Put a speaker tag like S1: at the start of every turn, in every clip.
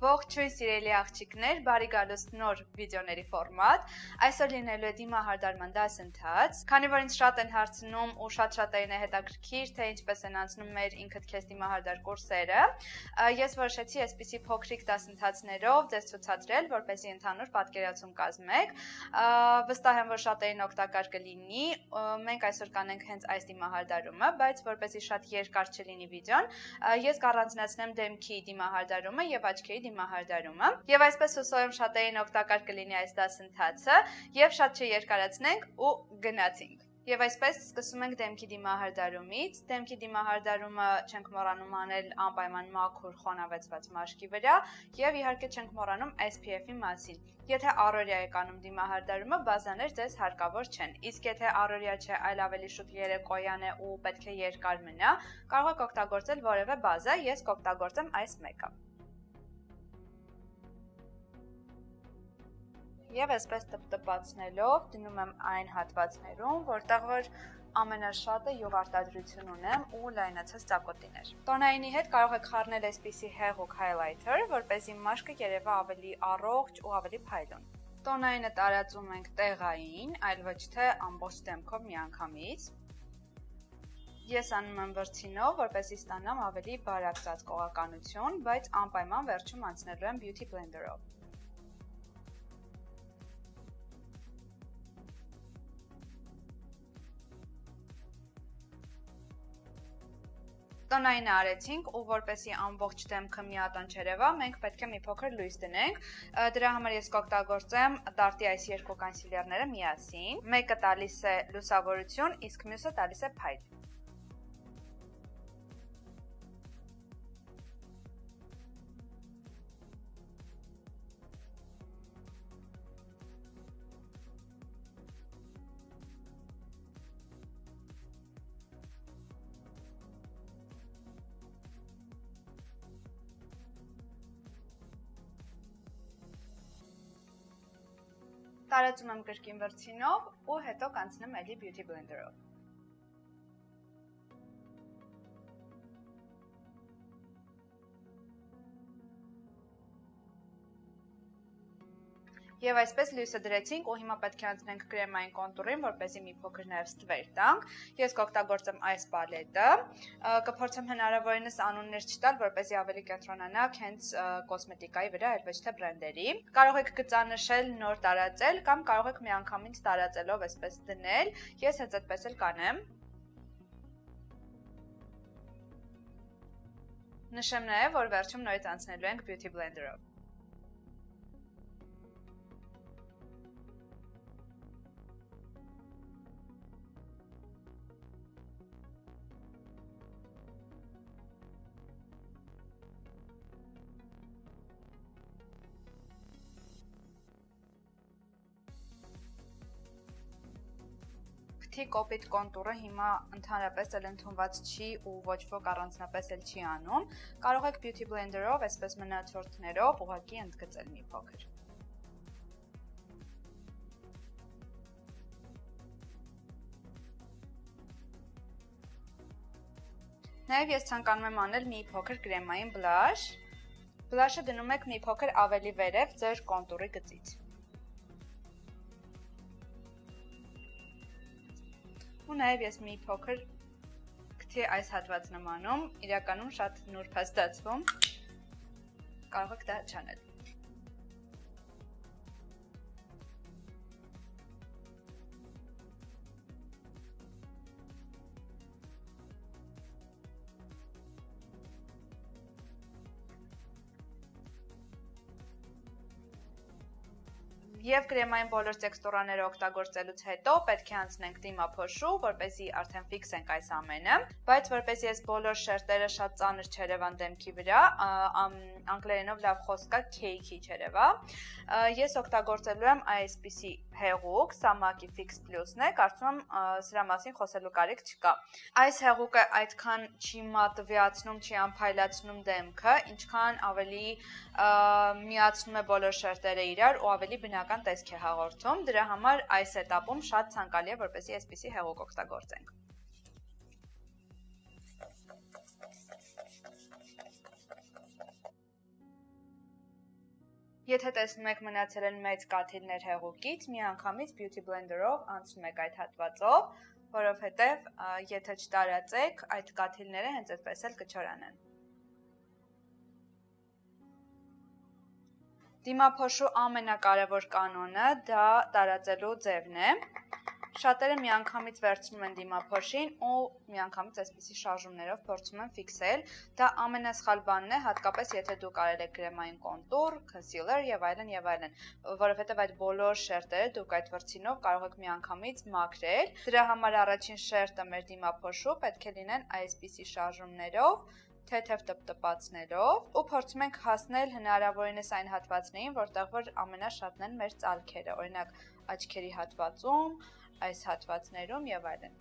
S1: Ողջույն սիրելի աղջիկներ, բարի գալուստ նոր վիդեոների ֆորմատ։ Այսօր լինելու է դիմահարդարման դասընթաց։ Քանի որ ինձ շատ են հարցնում ու շատ-շատերին է հետաքրքիր, թե ինչպես են անցնում մեր ինքդ քեզ դիմահարդար կուրսերը, ես որոշեցի այսպիսի փոքրիկ դասընթացներով ձեզ ցուցադրել, որպեսզի ընդհանուր պատկերացում կազմեք։ Վստահ եմ, որ շատերին օգտակար կլինի։ Մենք այսօր կանենք հենց այս դիմահարդարումը, բայց որպեսզի շատ երկար չլինի վիդեոն, ես կառանձնացնեմ դեմքի դիմահարդարումը եւ աչքերի դիմահարդարումը, եւ այսպես հուսով եմ շատերին օգտակար կլինի այս դասընթացը, եւ շատ չերկարացնենք ու գնացինք։ Եվ այսպես սկսում ենք դեմքի դիմահարդարումից։ Դեմքի դիմահարդարումը չենք մոռանում անել անպայման մաքուր խոնավեցված մաշկի վրա եւ իհարկե չենք մոռանում SPF-ի մասին։ Եթե առօրյա եք անում դիմահարդարումը, բազաներ ձեզ հարկավոր չեն։ Իսկ եթե առօրյա չէ, այլ ավելի շուտ երեկոյան է ու պետք է երկար մնա, կարող եք օգտագործել որևէ բազա, ես կօգտագործեմ այս մեկը։ Եվ այսպես տպտպացնելով դնում եմ այն հատվածներում, որտեղ որ ամենաշատը յուղ արտադրություն ունեմ ու լայնացած ծակոտիներ։ Տոնայինի հետ կարող եք խառնել այսպիսի հեղուկ highlighter, որպեսզի մաշկը երևա ավելի առողջ ու ավելի փայլուն։ Տոնայինը տարածում ենք տեղային, այլ ոչ թե ամբողջ դեմքով միանգամից։ Ես անում եմ վրձինով, որպեսզի ստանամ ավելի բարակ ծածկողականություն, բայց անպայման վերջում անցնելու եմ beauty blender-ով։ Տոնայինը արեցինք ու որպեսզի ամբողջ դեմքը միատան չերևա, մենք պետք է մի փոքր լույս դնենք։ Դրա համար ես կօգտագործեմ Tarte այս երկու կոնսիլերները միասին։ Մեկը տալիս է լուսավորություն, իսկ մյուսը տալիս է փայլ։ Տարածում եմ կրկին վրձինով ու հետո կանցնեմ էլի beauty blender-ով։ Եվ այսպես լույսը դրեցինք ու հիմա պետք է անցնենք կրեմային կոնտուրին, որպեսզի մի փոքր նաև ստվեր տանք։ Ես կօգտագործեմ այս պալետը, կփորձեմ հնարավորինս անուններ չտալ, որպեսզի ավելի կենտրոնանաք հենց կոսմետիկայի վրա, այլ ոչ թե բրենդերի։ Կարող եք գծանշել, նոր տարածել կամ կարող եք միանգամից տարածելով այսպես դնել։ Ես հենց այդպես էլ կանեմ։ Նշեմ նաև, որ վերջում նորից անցնելու ենք beauty blender-ով։ Կոպիտ կոնտուրը հիմա ընդհանրապես էլ ընդունված չի ու ոչ ոք առանձնապես էլ չի անում։ Կարող եք beauty blender-ով, այսպես մնացորդներով ուղղակի ընդգծել մի փոքր։ Նաև ես ցանկանում եմ անել մի փոքր կրեմային բլաշ։ Բլաշը դնում եք մի փոքր ավելի վերև ձեր կոնտուրի գծից։ Ու նաև ես մի փոքր քթի այս հատվածն եմ անում, իրականում շատ նուրբ է ստացվում, կարող եք դա չանել։ Եվ կրեմային բոլոր տեքստուրաները օգտագործելուց հետո պետք է անցնենք դիմափոշու, որպեսզի արդեն ֆիքսենք այս ամենը, բայց որպեսզի այս բոլոր շերտերը շատ ծանր չերևան դեմքի վրա, անգլերենով լավ խոսք կա cake-ի չերևա, ես օգտագործելու եմ այսպիսի հեղուկ, սա MAC-ի Fix Plus-ն է, կարծում եմ սրա մասին խոսելու կարիք չկա։ Այս հեղուկը այդքան չի մատվացնում, չի անփայլացնում դեմքը, ինչքան ավելի միացնում է բոլոր շերտերը իրար ու ավելի բնական տեսք է հաղորդում, դրա համար այս էտապում շատ ցանկալի է, որպեսզի այսպիսի հեղուկ օգտագործենք։ Եթե տեսնում եք մնացել են մեծ կաթիլներ հեղուկից, միանգամից Beauty Blender-ով անցնում եք այդ հատվածով, որովհետև եթե չտարածեք, այդ կաթիլները հենց այդպես էլ կչորանան։ Դիմափոշու ամենակարևոր կանոնը դա տարածելու ձևն է։ Շատերը միանգամից վերցնում են դիմափոշին ու միանգամից այսպիսի շարժումներով փորձում են ֆիքսել։ Դա ամենասխալ բանն է, հատկապես եթե դուք արել եք կրեմային կոնտուր, concealer եւ այլն, որովհետեւ այդ բոլոր շերտերը դուք այդ վրձինով կարող եք միանգամից մաքրել։ Դրա համար առաջին շերտը մեր դիմափոշու պետք է լինեն այսպիսի շարժումներով, թեթև տպտպացնելով ու փորձում ենք հասնել հնարավորինս այն հատվածներին, որտեղ որ ամենաշատն են մեր ծալքերը, օրինակ աչքերի հատվածում, այս հատվածներում եւ այլն։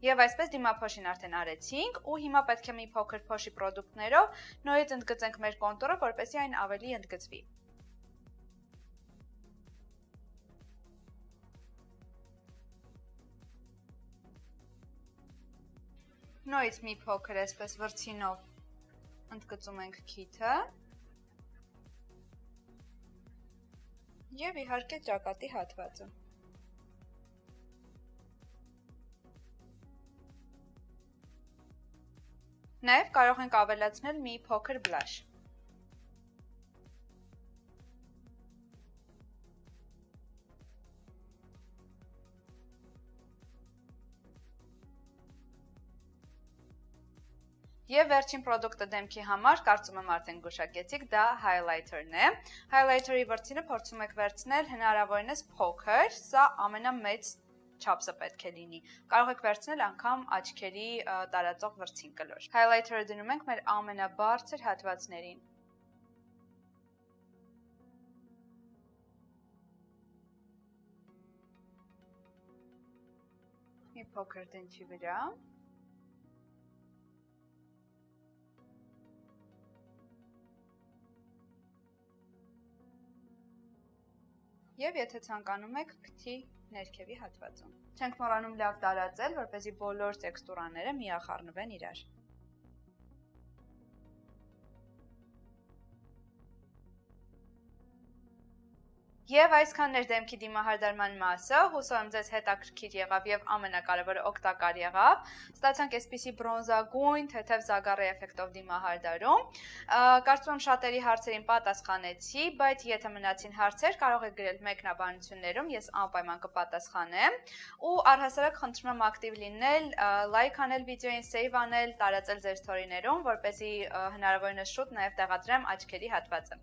S1: Եվ այսպես դիմափոշին արդեն արեցինք ու հիմա պետք է մի փոքր փոշի պրոդուկտներով նորից ընդգծենք մեր կոնտուրը, որպեսզի այն ավելի ընդգծվի։ Նորից մի փոքր այսպես վրձինով ընդգծում ենք քիթը եւ իհարկե ճակատի հատվածը։ Նաեւ կարող ենք ավելացնել մի փոքր բլաշ։ Եվ վերջին պրոդուկտը դեմքի համար, կարծում եմ արդեն գուշակեցիք, դա highlighter-ն է։ Highlighter-ի վրձինը փորձում եք վերցնել հնարավորինս փոքր, սա ամենամեծ չափսը պետք է լինի։ Կարող եք վերցնել անգամ աչքերի տարածող վրձին կլոր։ Highlighter-ը դնում ենք մեր ամենաբարձր հատվածներին։ Մի փոքր դնչի վրա։ Եվ եթե ցանկանում եք քթի ներքևի հատվածում։ Չենք մոռանում լավ տարածել, որպեսզի բոլոր տեքստուրաները միախառնվեն իրար։ Եվ այսքանն էր դեմքի դիմահարդարման մասը, հուսով եմ ձեզ հետաքրքիր եղավ եւ ամենակարևորը օգտակար եղավ։ Ստացանք այսպիսի բրոնզագույն, թեթև զագարի էֆեկտով դիմահարդարում։ Կարծում եմ շատերի հարցերին պատասխանեցի, բայց եթե մնացին հարցեր, կարող եք գրել մեկնաբանություններում, ես անպայման կպատասխանեմ։ Ու առհասարակ խնդրում եմ ակտիվ լինել, լայք անել վիդեոին, սեյվ անել, տարածել ձեր սթորիներում, որպեսզի հնարավորինս շուտ նաեւ տեղադրեմ աչքերի հատվածը։